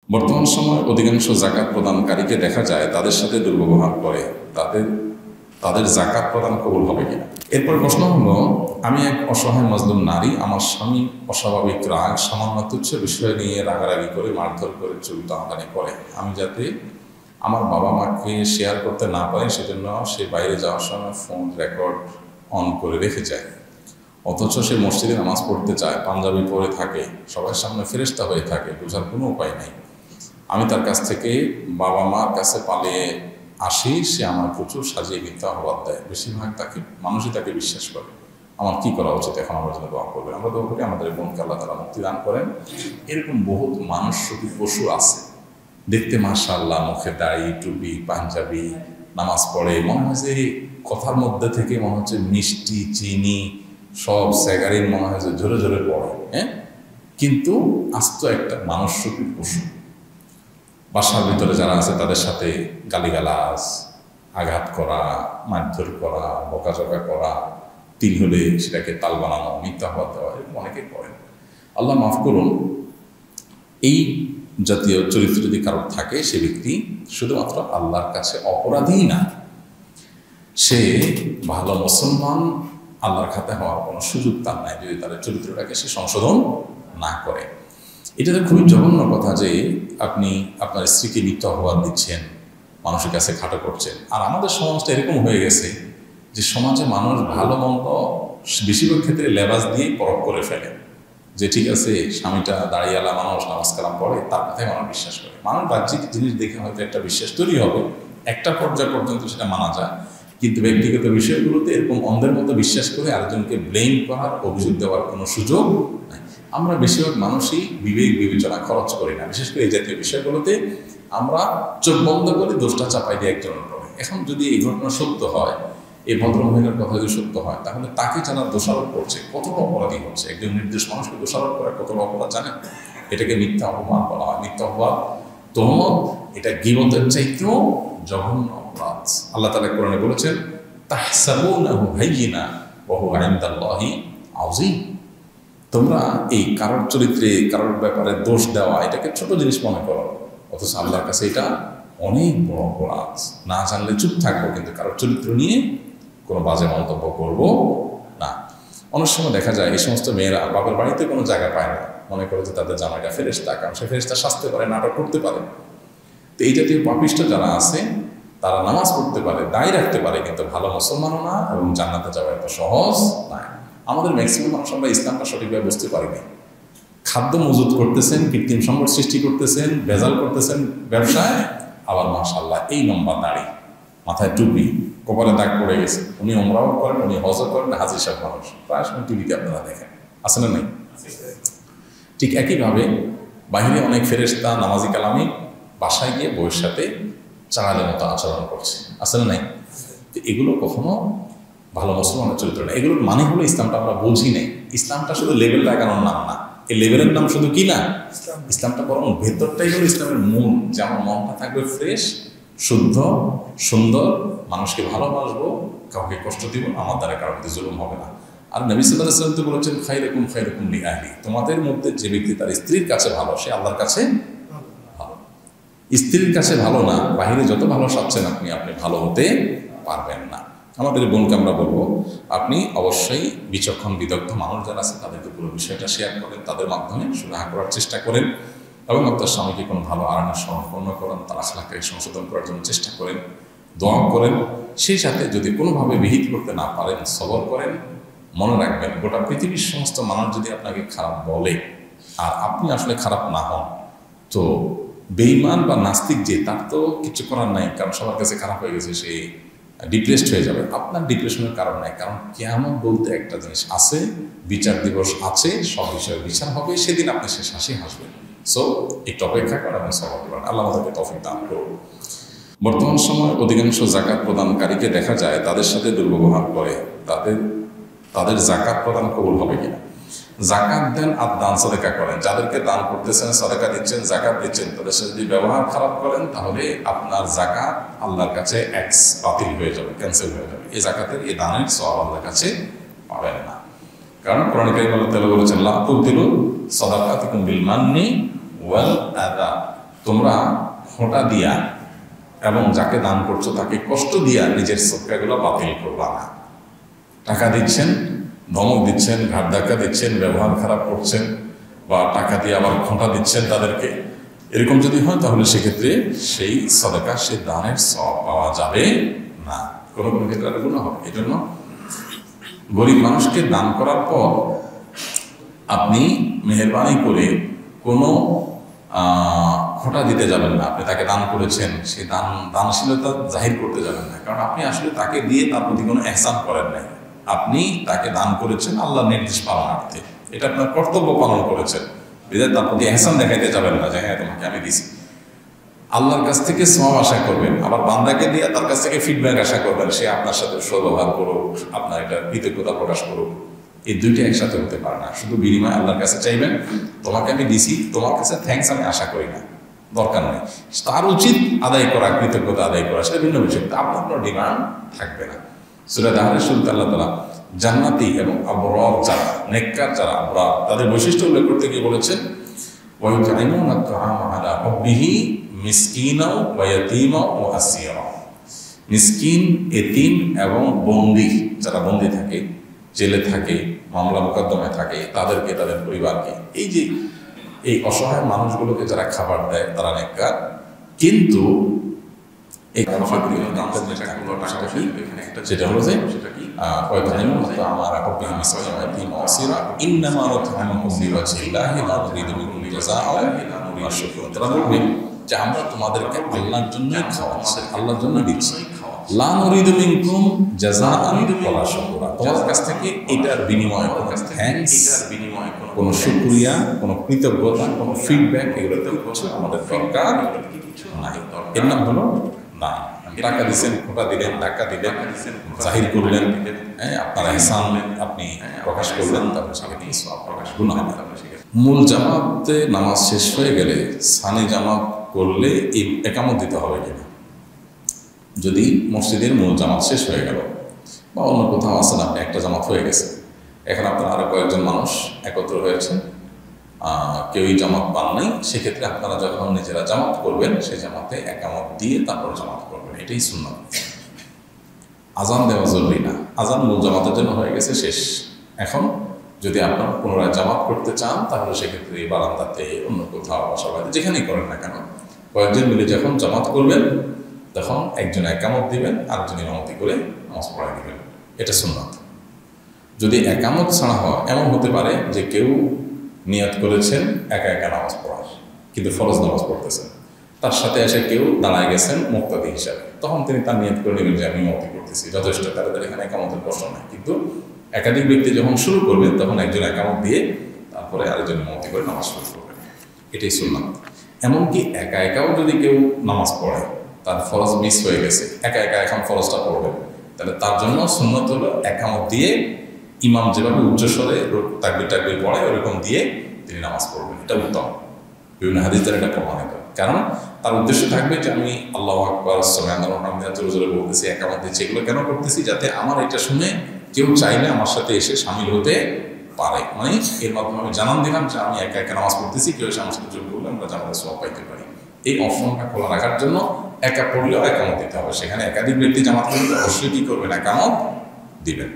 বর্তমান সময়ে অধিকাংশ জাকাত প্রদানকারীকে দেখা যায় তাদের সাথে দুর্ব্যবহার করে, তাদের জাকাত প্রদান কবুল হবে কিনা। এরপর প্রশ্ন হলো, আমি এক অসহায় মজলুম নারী, আমার স্বামী অস্বাভাবিক রাগ, সামান্য তুচ্ছ বিষয় নিয়ে রাগারাগি করে, মারধর করে, চুল টানাটানি করে। আমি যাতে আমার বাবা মাকে শেয়ার করতে না পারি সেজন্য সে বাইরে যাওয়ার সময় ফোন রেকর্ড অন করে রেখে যায়, অথচ সে মসজিদে নামাজ পড়তে চায়, পাঞ্জাবি পরে থাকে, সবার সামনে ফেরেশতা হয়ে থাকে, বোঝার কোনো উপায় নাই। আমি তার কাছ থেকে বাবা মার কাছে পালিয়ে আসি, সে আমার প্রচুর সাজিয়ে মিথ্যা অপবাদ দেয়, বেশিরভাগ মানুষই তাকে বিশ্বাস করে। আমার কি করা উচিত? এখন আমরা জন্য দোয়া করবেন। আমরা দোয়া করি আমাদের বোনকে আল্লাহ তাআলা মুক্তি দান করেন। এরকম বহুত মানুষ রূপী পশু আছে, দেখতে মাশাআল্লাহ, মুখে দাড়ি, টুপি, পাঞ্জাবি, নামাজ পড়ে, মনে হয় যে কথার মধ্যে থেকে মনে হচ্ছে মিষ্টি, চিনি সব স্যাগারিন মনে হয় যে ঝরে ঝরে পড়ে, হ্যাঁ, কিন্তু আস্ত একটা মানুষ রূপী পশু। বাসার ভিতরে যারা আছে তাদের সাথে গালিগালাজ, আঘাত করা, মারধর করা, বকাঝকা করা, তিল হলে সেটাকে তাল বানানো, মিথ্যা হওয়া দেওয়া, এরকম অনেকে করেন। আল্লাহ মাফ করুন। এই জাতীয় চরিত্র যদি কারোর থাকে, সে ব্যক্তি শুধুমাত্র আল্লাহর কাছে অপরাধী না, সে ভালো মুসলমান আল্লাহর খাতে হওয়ার কোনো সুযোগ তার নাই যদি তার চরিত্রটাকে সে সংশোধন না করে। এটা তো খুবই জঘন্য কথা যে আপনি আপনার স্ত্রীকে মিথ্যা অপবাদ দিচ্ছেন, মানুষের কাছে খাটো করছেন। আর আমাদের সমাজটা এরকম হয়ে গেছে যে সমাজে মানুষ ভালো মন্দ বেশিরভাগ ক্ষেত্রে লেবাস দিয়ে পরখ করে ফেলে, যে ঠিক আছে স্বামীটা দাঁড়িয়েলা মানুষ, নামাজ কালাম পড়ে, তার কথাই মানুষ বিশ্বাস করে। মানুষ বাহ্যিক জিনিস দেখে হয়তো একটা বিশ্বাস তৈরি হবে, একটা পর্যায় পর্যন্ত সেটা মানা যায়, কিন্তু ব্যক্তিগত বিষয়গুলোতে এরকম অন্ধের মতো বিশ্বাস করে আরেকজনকে ব্লেম করার, অভিযোগ দেওয়ার কোনো সুযোগ নাই। আমরা বেশিরভাগ মানুষই বিবেক বিবেচনা খরচ করি না, বিশেষ করে এই জাতীয় বিষয়গুলোতে আমরা চোখ বন্ধ করে দোষটা চাপাই দিয়ে একজনের উপরে। এখন যদি এই ঘটনা সত্য হয়, এই ভদ্রমহিলার কথা যদি সত্য হয়, তাহলে তাকে যারা দোষারোপ করছে কতটা অপরাধী হচ্ছে। একজন নির্দিষ্ট মানুষকে দোষারোপ করা কতটা অপরাধ জানেন? এটাকে মিথ্যা অপমান বলা হয়। মিথ্যা অপবাদ, তোহমত, এটা গীবতের চাইতেও জঘন্য অপরাধ। আল্লাহ তাআলা কোরআনে বলেছেন, তাহসাবুনাহু হাইয়িনা ওয়া হুয়া ইনদাল্লাহি আযীম। তোমরা এই কারোর চরিত্রে, কারোর ব্যাপারে দোষ দেওয়া, এটাকে ছোট জিনিস মনে করো, অথচ আল্লাহর কাছে এটা অনেক বড় অপরাধ। না জানলে চুপ থাকবো, কিন্তু কারোর চরিত্র নিয়ে কোনো বাজে মন্তব্য করবো না। অনেক সময় দেখা যায় এই সমস্ত মেয়েরা বাবার বাড়িতে কোনো জায়গা পায় না, মনে করে যে তাদের জামাইটা ফেরেশতা, কারণ সে ফেরেশতা সাজতে পারে, নাটক করতে পারে। তো এই জাতীয় পাপিষ্ট যারা আছে তারা নামাজ পড়তে পারে, দায় রাখতে পারে, কিন্তু ভালো মুসলমানও না, এবং জান্নাতে যাওয়া এত সহজ নয়। আমাদের ম্যাক্সিমাম মানুষ আমরা ইসলামটা সঠিকভাবে বুঝতে পারিনি। খাদ্য মজুত করতেছেন, কৃত্রিম সম্পদ সৃষ্টি করতেছেন, ভেজাল করতেছেন ব্যবসায়, আবার মাশাআল্লাহ এই লম্বা দাড়ি, মাথায় টুপি, কপালে দাগ পড়ে গেছে। উনি ওমরাও করেন, উনি হজও করেন, হাজির সাহেব মানুষ প্রায় সময় টিভিতে আপনারা দেখেন, আছে না নাই? ঠিক একইভাবে বাহিরে অনেক ফেরেশতা, নামাজি কালামি বাসায় গিয়ে বউয়ের সাথে চাঁড়ালের মতো আচরণ করছে, আছে না নাই? তো এগুলো কখনো ভালো মুসলমানের চরিত্র না। এগুলোর মানে হলো ইসলামটা আমরা বুঝি নেই। ইসলামটা শুধু লেবেল লাগানোর নাম না, এই লেবেলের নাম শুধু কি না, ইসলামটা বরং ভেতরটাই হলো ইসলামের মূল, যে আমার মনটা থাকবে ফ্রেশ, শুদ্ধ, সুন্দর, মানুষকে ভালোবাসবো, কাউকে কষ্ট দিব, আমার দ্বারা কারোর প্রতি জুলুম হবে না। আর নবী সাল্লাল্লাহু আলাইহি ওয়াসাল্লাম তো বলেছেন, খায়রুকুম লিআহলি, তোমাদের মধ্যে যে ব্যক্তি তার স্ত্রীর কাছে ভালো, সে আল্লাহর কাছে ভালো। স্ত্রীর কাছে ভালো না, বাহিরে যত ভালো সাজছেন আপনি ভালো হতে পারবেন না। আমাদের বোনকে আমরা বলবো, আপনি অবশ্যই বিচক্ষণ বিদগ্ধ মানুষ যারা আছে তাদেরকে পুরো বিষয়টা শেয়ার করেন, তাদের মাধ্যমে সুরাহা করার চেষ্টা করেন, এবং আপনার স্বামীকে কোনো ভালো আরামের সম্পন্ন করেন, তার আখলাকে সংশোধন করার জন্য চেষ্টা করেন, দোয়া করেন। সেই সাথে যদি কোনোভাবে বিহিত করতে না পারেন, সবর করেন। মনে রাখবেন, গোটা পৃথিবীর সমস্ত মানুষ যদি আপনাকে খারাপ বলে আর আপনি আসলে খারাপ না হন, তো বেঈমান বা নাস্তিক যে, তার তো কিছু করার নাই, কারণ সবার কাছে খারাপ হয়ে গেছে, সে ডিপ্রেসড হয়ে যাবে। আপনার ডিপ্রেশনের কারণ নাই, কারণ কিয়ামত বলতে একটা জিনিস আছে, বিচার দিবস আছে, সব বিষয়ে বিচার হবে, সেদিন আপনি শেষ হাসি হাসবেন। সো একটু অপেক্ষা করেন এবং সবর করেন। আল্লাহ আমাদেরকে তৌফিক দান করুন। বর্তমান সময়ে অধিকাংশ জাকাত প্রদানকারীকে দেখা যায় তাদের সাথে দুর্ব্যবহার করে, তাদের জাকাত প্রদান কবুল হবে কিনা। জাকাত দেন আর দান সাদেকা করেন, যাদেরকে দান করতেছেন, সাদেকা দিচ্ছেন, জাকাত দিচ্ছেন, তাদের সাথে যদি ব্যবহার খারাপ করেন, তাহলে আপনার জাকাত আল্লাহর কাছে বাতিল হয়ে যাবে, ক্যান্সেল হয়ে যাবে। এই জাকাতের, এই দানের সওয়াব আল্লাহর কাছে পাবেন না। কারণ কোরআন কারীমে আল্লাহ তাআলা বলেছেন, লা তুবতিলু সাদাকাতিকুম বিল মান্নি ওয়াল আযা তোমরা খোঁটা দিয়া এবং যাকে দান করছো তাকে কষ্ট দিয়া নিজের সদকাগুলো বাতিল করবা না। টাকা দিচ্ছেন, ধমক দিচ্ছেন, ঘাট ধাক্কা দিচ্ছেন, ব্যবহার খারাপ করছেন, বা টাকা দিয়ে আবার খোঁটা দিচ্ছেন তাদেরকে, এরকম যদি হয় তাহলে সেক্ষেত্রে সেই সদকা, সেই দানের সওয়াব পাওয়া যাবে না, কোনো কোনো ক্ষেত্রে আর গুনাহ হবে। এই জন্য গরিব মানুষকে দান করার পর আপনি মেহেরবানি করে কোনো খোঁটা দিতে যাবেন না। আপনি তাকে দান করেছেন, সেই দানশীলতা জাহির করতে যাবেন না, কারণ আপনি আসলে তাকে দিয়ে তার প্রতি কোনো এহসান করেন নাই। আপনি তাকে দান করেছেন আল্লাহর নির্দেশ পালনার্থে, এটা আপনার কর্তব্য পালন করেছেন, বিধায় তার প্রতি এহসান দেখাইতে যাবেন না যে হ্যাঁ তোমাকে আমি দিছি। আল্লাহর কাছ থেকে সওয়াব আশা করবেন, আবার বান্দাকে দিয়ে তার কাছ থেকে ফিডব্যাক আশা করবেন, সে আপনার সাথে সদ্ব্যবহার করুক, আপনার একটা কৃতজ্ঞতা প্রকাশ করুক। এই দুইটা একসাথে হতে পারে না। শুধু বিনিময় আল্লাহর কাছে চাইবেন, তোমাকে আমি দিছি, তোমার কাছে থ্যাঙ্কস আমি আশা করি না, দরকার নেই। তার উচিত আদায় করা, কৃতজ্ঞতা আদায় করা, সেটা ভিন্ন বিষয়, আপনার কোনো ডিমান্ড থাকবে না। সূরা দাহরের শুরুতে আল্লাহ তাআলা জান্নাতি এবং আবরার যারা, নেককার যারা, আবরার, তাদের বৈশিষ্ট্য উল্লেখ করতে গিয়ে বলেছেন ওয়ায়ুতঈমুনা আত-তাআমা আলা হুব্বিহি মিসকিনাও ওয়া ইয়াতীমাও ওয়া আসীরা। মিসকিন, এতিম এবং বন্দী, যারা বন্দী থাকে, জেলে থাকে, মামলা মোকদ্দমায় থাকে, তাদেরকে, তাদের পরিবারকে, এই যে এই অসহায় মানুষগুলোকে যারা খাবার দেয় তারা নেককার। কিন্তু এই সেটা হলো যে আমার যে আমরা তোমাদেরকে আল্লাহর জন্য খাওয়াচ্ছি, আল্লাহর জন্য দিচ্ছি, লা নুরিদু মিনকুম জাযাআন ওয়ালা শুকরা, তোমাদের কাছ থেকে এটার বিনিময়ে কোনো থ্যাঙ্কস, কোনো শুকরিয়া, কোনো কৃতজ্ঞতা, কোনো ফিডব্যাক, এগুলোতে কিছু আমাদের দরকার নাই। এর নাম হলো না। টাকা দিচ্ছেন, খোঁটা দিলেন, টাকা দিলেন, জাহির করলেন, হ্যাঁ আপনার ইহসান আপনি প্রকাশ করলেন, তারপর সেখানে সওয়াব প্রকাশ গুনাহ হবে। মূল জামাতে নামাজ শেষ হয়ে গেলে সানি জামাত করলে এই একামত দিতে হবে কিনা? যদি মসজিদের মূল জামাত শেষ হয়ে গেল বা অন্য কোথাও আছেন, আপনি একটা জামাত হয়ে গেছে, এখন আপনার আরো কয়েকজন মানুষ একত্র হয়েছে, কেউই জামাত পান নাই, সেক্ষেত্রে আপনারা যখন নিজেরা জামাত করবেন সেই জামাতে একামত দিয়ে তারপর জামাত করবেন, এটাই সুন্নাত। আজান দেওয়া জরুরি না, আজান মূল জামাতের জন্য হয়ে গেছে, শেষ। এখন যদি আপনারা পুনরায় জামাত করতে চান তাহলে সেক্ষেত্রে বারান্দাতে, অন্য কোথাও, বাসাবাড়িতে, যেখানেই করেন না কেন, কয়েকজন মিলে যখন জামাত করবেন তখন একজন একামত দিবেন, আরেকজন ইমামতি করে নামাজ পড়াই দিবেন, এটা সুন্নাত। যদি একামত ছাড়া হয়, এমন হতে পারে যে কেউ নিয়ত করেছেন একা একা নামাজ পড়ার, কিন্তু ফরজ নামাজ পড়তেছেন, তার সাথে এসে কেউ দাঁড়ায় গেছেন মুক্তাদি হিসাবে, তখন তিনি তার নিয়ত করে নেবেন যে আমি ইমামতি করতেছি, যথেষ্ট, তাদের এখানে একামতের প্রশ্ন নাই। কিন্তু একাধিক ব্যক্তি যখন শুরু করবেন তখন একজন একামত দিয়ে তারপরে আরেকজন ইমামতি করে নামাজ শুরু করবেন, এটাই সুন্নাত। এমনকি একা একাও যদি কেউ নামাজ পড়ে, তার ফরজ মিস হয়ে গেছে, একা একা এখন ফরজটা পড়বেন, তাহলে তার জন্য সুন্নত হলো একামত দিয়ে, ইমাম যেভাবে উচ্চস্বরে তাকবীর টাকবীর পড়ে ওরকম দিয়ে তিনি নামাজ পড়বেন, এটা উত্তম। বিভিন্ন হাদিস দ্বারা এটা প্রমাণিত, কারণ তার উদ্দেশ্য থাকবে যে আমি আল্লাহু আকবার সুবহানাল্লাহ জোরে জোরে বলতেছি, একামত দিচ্ছি, এগুলো কেন করতেছি? যাতে আমার এটা শুনে কেউ চাইলে আমার সাথে এসে শামিল হতে পারে, মানে এর মাধ্যমে আমি জানান দিলাম যে আমি একা একা নামাজ পড়তেছি, কেউ এসে আমার সাথে যোগ করলে আমরা জামাতের সওয়াব পাইতে পারি। এই অপশনটা খোলা রাখার জন্য একা পড়লেও একামত দিতে হবে, সেখানে একাধিক ব্যক্তি জামাত করলে অবশ্যই কি করবেন? একামত দিবেন।